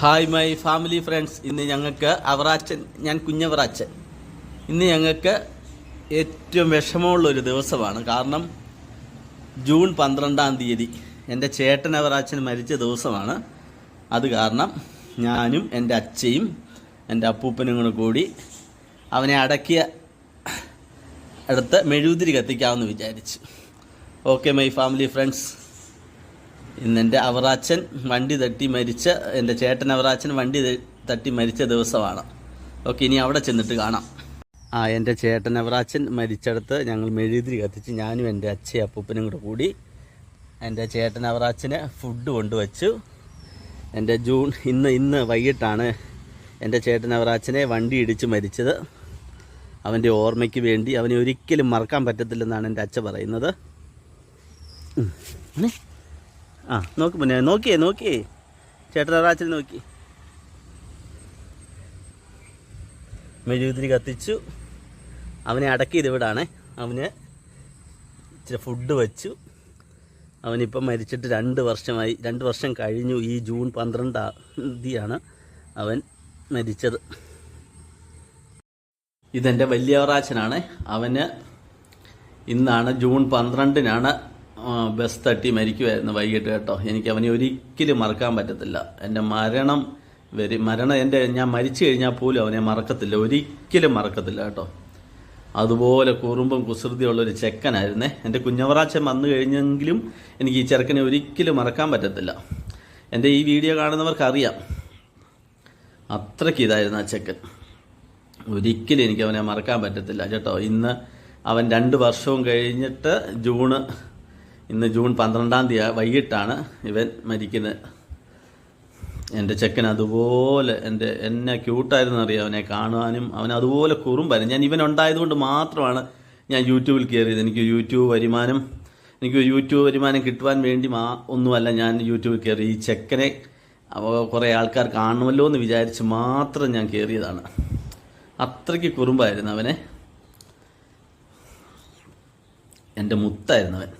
Hi my family friends. ഇന്ന് ഞങ്ങൾക്ക് അവറാച്ചൻ, ഞാൻ കുഞ്ഞവറാച്ചൻ. ഇന്ന് ഞങ്ങൾക്ക് ഏറ്റവും വിഷമമുള്ളൊരു ദിവസമാണ്. കാരണം ജൂൺ 12-ാം തീയതി എൻ്റെ ചേട്ടൻ അവറാച്ചൻ മരിച്ച ദിവസമാണ്. അത് കാരണം ഞാനും എൻ്റെ അച്ഛയും എൻ്റെ അപ്പൂപ്പനും കൂടി അവനെ അടക്കിയ അടുത്ത് മെഴുകുതിരി കത്തിക്കാമെന്ന് വിചാരിച്ചു. ഓക്കെ മൈ ഫാമിലി ഫ്രണ്ട്സ്, ഇന്നെൻ്റെ അവറാച്ചൻ വണ്ടി തട്ടി മരിച്ച, എൻ്റെ ചേട്ടൻ അവറാച്ചൻ വണ്ടി തട്ടി മരിച്ച ദിവസമാണ്. ഓക്കെ, ഇനി അവിടെ ചെന്നിട്ട് കാണാം. എൻ്റെ ചേട്ടൻ അവറാച്ചൻ മരിച്ചടുത്ത് ഞങ്ങൾ മെഴുകുതിരി കത്തിച്ച്, ഞാനും എൻ്റെ അച്ഛയും അപ്പൂപ്പനും കൂടി എൻ്റെ ചേട്ടൻ അവറാച്ചന് ഫുഡ് കൊണ്ടുവച്ചു. എൻ്റെ ഇന്ന് വൈകിട്ടാണ് എൻ്റെ ചേട്ടൻ അവറാച്ചനെ വണ്ടി ഇടിച്ച് മരിച്ചത്. അവൻ്റെ ഓർമ്മയ്ക്ക് വേണ്ടി, അവനെ ഒരിക്കലും മറക്കാൻ പറ്റത്തില്ലെന്നാണ് എൻ്റെ അച്ഛൻ പറയുന്നത്. നോക്ക് പിന്നെ നോക്കിയേ ചേട്ടൻ അവറാച്ചനെ നോക്കി. മെഴുകുതിരി കത്തിച്ചു, അവനെ അടക്കിയത് ഇവിടാണ്. അവന് ഇച്ചിരി ഫുഡ് വച്ചു. അവനിപ്പം മരിച്ചിട്ട് 2 വർഷമായി. 2 വർഷം കഴിഞ്ഞു. ഈ ജൂൺ 12-ാം തീയതിയാണ് അവൻ മരിച്ചത്. ഇതെൻ്റെ വലിയ അവറാച്ചനാണ്. അവന് ഇന്നാണ് ജൂൺ 12-നാണ് ബസ് തട്ടി മരിക്കുമായിരുന്നു വൈകിട്ട് കേട്ടോ. എനിക്ക് അവനെ ഒരിക്കലും മറക്കാൻ പറ്റത്തില്ല. എൻ്റെ മരണം ഞാൻ മരിച്ചു കഴിഞ്ഞാൽ പോലും അവനെ മറക്കത്തില്ല, ഒരിക്കലും മറക്കത്തില്ല കേട്ടോ. അതുപോലെ കുറുമ്പും കുസൃതിയുള്ളൊരു ചെക്കനായിരുന്നേ. എൻ്റെ കുഞ്ഞവറാച്ചൻ വന്നു കഴിഞ്ഞെങ്കിലും എനിക്ക് ഈ ചെറുക്കനെ ഒരിക്കലും മറക്കാൻ പറ്റത്തില്ല. എൻ്റെ ഈ വീഡിയോ കാണുന്നവർക്കറിയാം, അത്രയ്ക്ക് ഇതായിരുന്നു ആ ചെക്കൻ. ഒരിക്കലും എനിക്ക് അവനെ മറക്കാൻ പറ്റത്തില്ല കേട്ടോ. ഇന്ന് അവൻ 2 വർഷവും കഴിഞ്ഞിട്ട് ഇന്ന് ജൂൺ 12-ാം തീയതി വൈകിട്ടാണ് ഇവൻ മരിക്കുന്നത്. എൻ്റെ ചെക്കൻ അതുപോലെ എന്നെ ക്യൂട്ടായിരുന്നു അറിയാം അവനെ കാണുവാനും. അവൻ അതുപോലെ കുറുമ്പായിരുന്നു. ഞാൻ ഇവനുണ്ടായതുകൊണ്ട് മാത്രമാണ് ഞാൻ യൂട്യൂബിൽ കയറിയത്. എനിക്ക് യൂട്യൂബ് വരുമാനം കിട്ടുവാൻ വേണ്ടി ഒന്നുമല്ല ഞാൻ യൂട്യൂബിൽ കയറി. ഈ ചെക്കനെ കുറേ ആൾക്കാർ കാണുമല്ലോ എന്ന് വിചാരിച്ച് മാത്രം ഞാൻ കയറിയതാണ്. അത്രയ്ക്ക് കുറുമ്പായിരുന്നു അവനെ. എൻ്റെ മുത്തായിരുന്നവൻ.